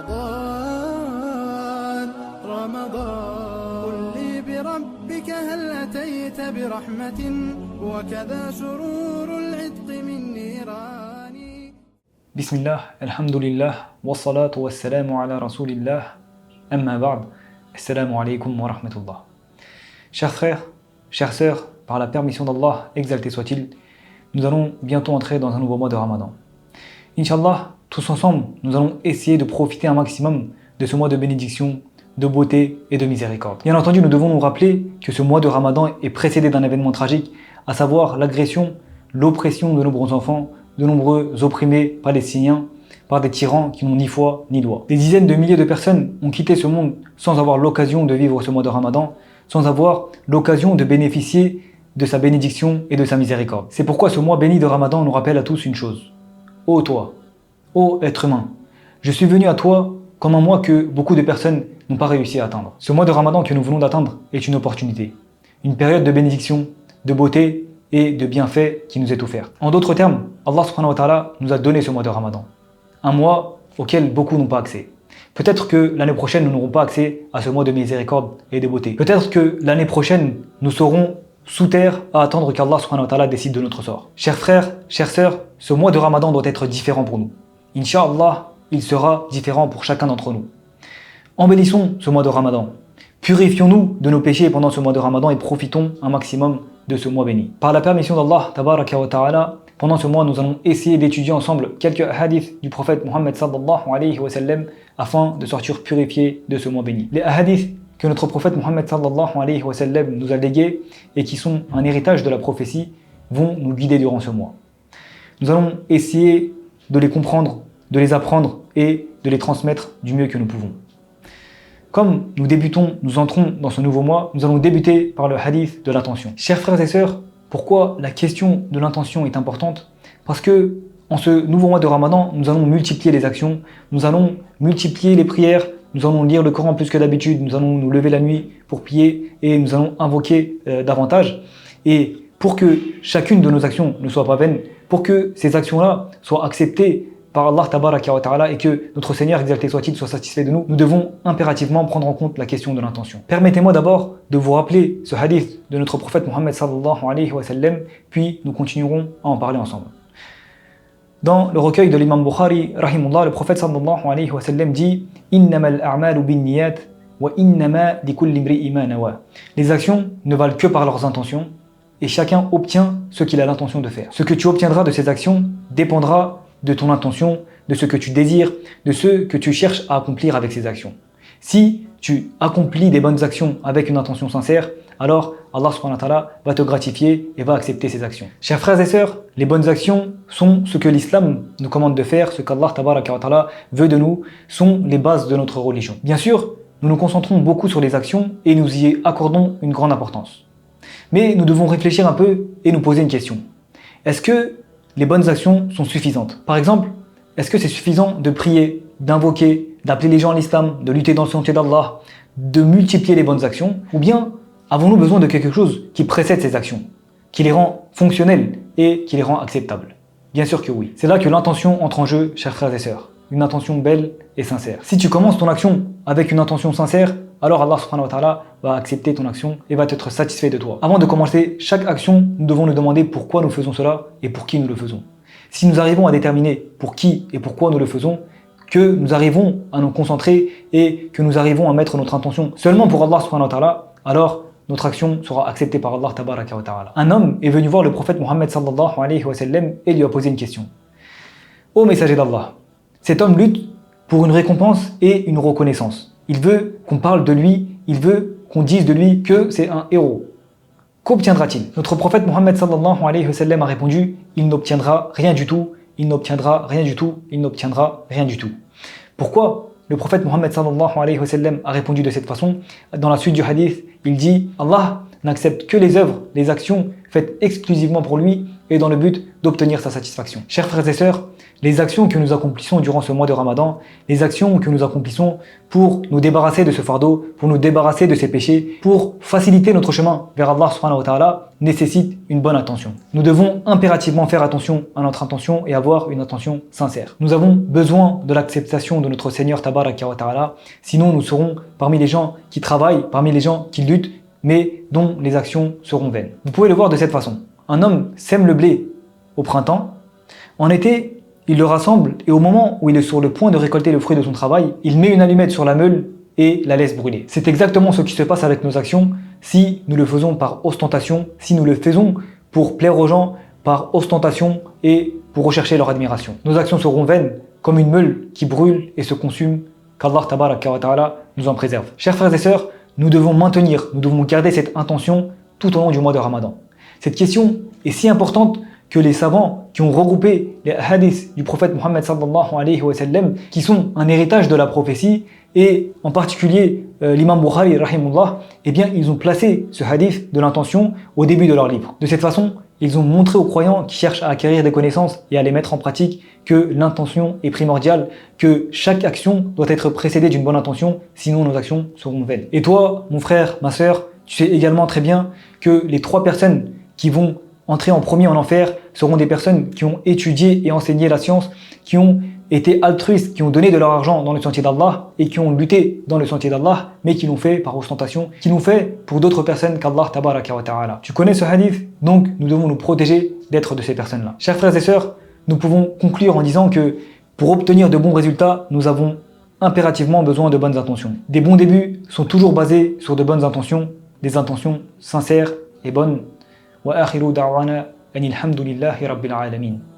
رمضان رمضان قل لي بربك هل أتيت برحمة وكذا سرور العتق من نيران. Bismillah, alhamdulillah, wassalatu wassalamu ala rasulillah, amma ba'd, assalamu alaikum wa rahmatullah. Chers frères, chères sœurs, par la permission d'Allah, exalté soit-il, nous allons bientôt entrer dans un nouveau mois de Ramadan. Inch'Allah, tous ensemble, nous allons essayer de profiter un maximum de ce mois de bénédiction, de beauté et de miséricorde. Bien entendu, nous devons nous rappeler que ce mois de Ramadan est précédé d'un événement tragique, à savoir l'agression, l'oppression de nombreux enfants, de nombreux opprimés palestiniens par des tyrans qui n'ont ni foi ni loi. Des dizaines de milliers de personnes ont quitté ce monde sans avoir l'occasion de vivre ce mois de Ramadan, sans avoir l'occasion de bénéficier de sa bénédiction et de sa miséricorde. C'est pourquoi ce mois béni de Ramadan nous rappelle à tous une chose. Ô toi, ô être humain, je suis venu à toi comme un mois que beaucoup de personnes n'ont pas réussi à atteindre. Ce mois de Ramadan que nous venons d'atteindre est une opportunité, une période de bénédiction, de beauté et de bienfaits qui nous est offert. En d'autres termes, Allah subhanahu wa ta'ala nous a donné ce mois de Ramadan. Un mois auquel beaucoup n'ont pas accès. Peut-être que l'année prochaine, nous n'aurons pas accès à ce mois de miséricorde et de beauté. Peut-être que l'année prochaine, nous serons sous terre à attendre qu'Allah subhanahu wa ta'ala décide de notre sort. Chers frères, chères sœurs, ce mois de Ramadan doit être différent pour nous. Inch'Allah, il sera différent pour chacun d'entre nous. Embellissons ce mois de Ramadan. Purifions-nous de nos péchés pendant ce mois de Ramadan et profitons un maximum de ce mois béni. Par la permission d'Allah, tabaraka wa ta'ala, pendant ce mois, nous allons essayer d'étudier ensemble quelques hadiths du prophète Mohammed sallallahu alayhi wa sallam afin de sortir purifiés de ce mois béni. Les hadiths que notre prophète Mohammed sallallahu alayhi wa sallam nous a légués et qui sont un héritage de la prophétie vont nous guider durant ce mois. Nous allons essayer de les comprendre, de les apprendre et de les transmettre du mieux que nous pouvons. Comme nous entrons dans ce nouveau mois, nous allons débuter par le hadith de l'intention. Chers frères et sœurs, pourquoi la question de l'intention est importante? Parce que en ce nouveau mois de Ramadan, nous allons multiplier les actions, nous allons multiplier les prières, nous allons lire le Coran plus que d'habitude, nous allons nous lever la nuit pour prier et nous allons invoquer davantage. Et pour que chacune de nos actions ne soit pas vaine, pour que ces actions-là soient acceptées par Allah tabaraka wa ta'ala et que notre Seigneur exalté soit-il soit satisfait de nous, nous devons impérativement prendre en compte la question de l'intention. Permettez-moi d'abord de vous rappeler ce hadith de notre prophète Mohammed sallallahu alayhi wa sallam, puis nous continuerons à en parler ensemble. Dans le recueil de l'imam Bukhari, rahimullah, le prophète sallallahu alayhi wa sallam dit « Innamal a'malu bin niyat wa innama likulli imri'in ma nawa » Les actions ne valent que par leurs intentions et chacun obtient ce qu'il a l'intention de faire. Ce que tu obtiendras de ces actions dépendra de ton intention, de ce que tu désires, de ce que tu cherches à accomplir avec ces actions. Si tu accomplis des bonnes actions avec une intention sincère, alors Allah subhanahu wa ta'ala va te gratifier et va accepter ces actions. Chers frères et sœurs, les bonnes actions sont ce que l'islam nous commande de faire, ce qu'Allah tabaraka wa ta'ala veut de nous, sont les bases de notre religion. Bien sûr, nous nous concentrons beaucoup sur les actions et nous y accordons une grande importance. Mais nous devons réfléchir un peu et nous poser une question. Est-ce que les bonnes actions sont suffisantes? Par exemple, est-ce que c'est suffisant de prier, d'invoquer, d'appeler les gens à l'islam, de lutter dans le sentier d'Allah, de multiplier les bonnes actions? Ou bien avons-nous besoin de quelque chose qui précède ces actions, qui les rend fonctionnelles et qui les rend acceptables? Bien sûr que oui. C'est là que l'intention entre en jeu, chers frères et sœurs. Une intention belle et sincère. Si tu commences ton action avec une intention sincère, alors Allah subhanahu wa ta'ala va accepter ton action et va être satisfait de toi. Avant de commencer chaque action, nous devons nous demander pourquoi nous faisons cela et pour qui nous le faisons. Si nous arrivons à déterminer pour qui et pourquoi nous le faisons, que nous arrivons à nous concentrer et que nous arrivons à mettre notre intention seulement pour Allah subhanahu wa ta'ala, alors notre action sera acceptée par Allah tabaraka wa ta'ala. Un homme est venu voir le prophète Mohammed sallallahu alayhi wa sallam et lui a posé une question. Ô messager d'Allah, cet homme lutte pour une récompense et une reconnaissance. Il veut qu'on parle de lui, il veut qu'on dise de lui que c'est un héros. Qu'obtiendra-t-il? Notre prophète Mohammed sallallahu alayhi wa sallam a répondu « Il n'obtiendra rien du tout, il n'obtiendra rien du tout, il n'obtiendra rien du tout. » Pourquoi le prophète Mohammed sallallahu alayhi wa sallam a répondu de cette façon? Dans la suite du hadith, il dit « Allah n'accepte que les œuvres, les actions faites exclusivement pour lui et dans le but d'obtenir sa satisfaction. Chers frères et sœurs, les actions que nous accomplissons durant ce mois de Ramadan, les actions que nous accomplissons pour nous débarrasser de ce fardeau, pour nous débarrasser de ces péchés, pour faciliter notre chemin vers Allah subhanahu wa ta'ala, nécessitent une bonne intention. Nous devons impérativement faire attention à notre intention et avoir une intention sincère. Nous avons besoin de l'acceptation de notre Seigneur tabaraka wa ta'ala, sinon nous serons parmi les gens qui travaillent, parmi les gens qui luttent, mais dont les actions seront vaines. Vous pouvez le voir de cette façon. Un homme sème le blé au printemps, en été, il le rassemble et au moment où il est sur le point de récolter le fruit de son travail, il met une allumette sur la meule et la laisse brûler. C'est exactement ce qui se passe avec nos actions si nous le faisons par ostentation, si nous le faisons pour plaire aux gens, par ostentation et pour rechercher leur admiration. Nos actions seront vaines comme une meule qui brûle et se consume, qu'Allah tabaraka wa ta'ala nous en préserve. Chers frères et sœurs, nous devons garder cette intention tout au long du mois de Ramadan. Cette question est si importante que les savants qui ont regroupé les hadiths du prophète Mohammed sallallahu alayhi wa sallam, qui sont un héritage de la prophétie, et en particulier l'imam Bukhari rahimullah, eh bien ils ont placé ce hadith de l'intention au début de leur livre. De cette façon, ils ont montré aux croyants qui cherchent à acquérir des connaissances et à les mettre en pratique que l'intention est primordiale, que chaque action doit être précédée d'une bonne intention, sinon nos actions seront vaines. Et toi, mon frère, ma sœur, tu sais également très bien que les 3 personnes qui vont entrer en premier en enfer seront des personnes qui ont étudié et enseigné la science, qui ont été altruistes, qui ont donné de leur argent dans le sentier d'Allah et qui ont lutté dans le sentier d'Allah, mais qui l'ont fait par ostentation, qui l'ont fait pour d'autres personnes qu'Allah tabaraka wa ta'ala. Tu connais ce hadith, donc nous devons nous protéger d'être de ces personnes-là. Chers frères et sœurs, nous pouvons conclure en disant que pour obtenir de bons résultats, nous avons impérativement besoin de bonnes intentions. Des bons débuts sont toujours basés sur de bonnes intentions, des intentions sincères et bonnes. وآخر دعوانا أن الحمد لله رب العالمين.